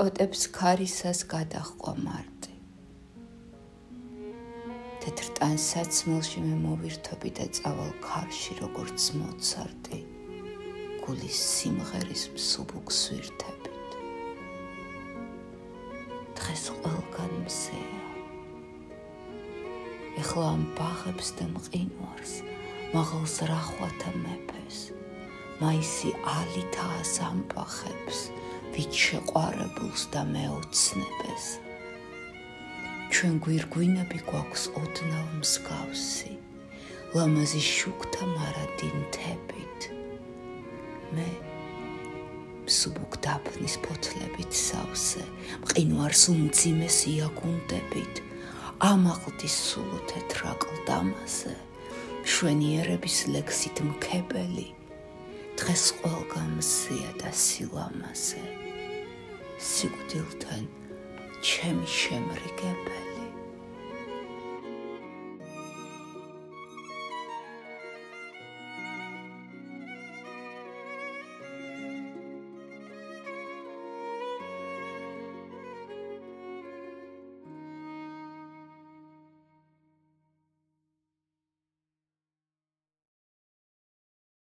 კოტებს ქარისას გადაჰყვა მარტი. თეთრ ტანსაცმელში მე მოვირთობი და წავალ ქარში როგორც მოცარტი, გულის სიმღერის მსუბუქ სვირთებით. დღეს ყველგან მზეა. ეხლა ამ ბაღებს და მყინვარს მაღალს რახვათა მეფეს, მაისი ალითაა სამპახებს, ვით შეყვარებულს და მეოცნებეს. ჩვენ გვირგვინები გვაქვს ოდნავ მსგავსი, ლამაზი შუქთა მარადი მთებით. მე მსუბუქ დაფნის ფოთლებით სავსე, მყინვარს უმძიმეს იაგუნდებით, ამაყლდის სულო თეთრ აკლდამაზე, მშვენიერების ლექსით მქებელი, დღეს ყველგან მზეა და სილამაზე, სიკვდილთან ჩემი შემრიგებელი.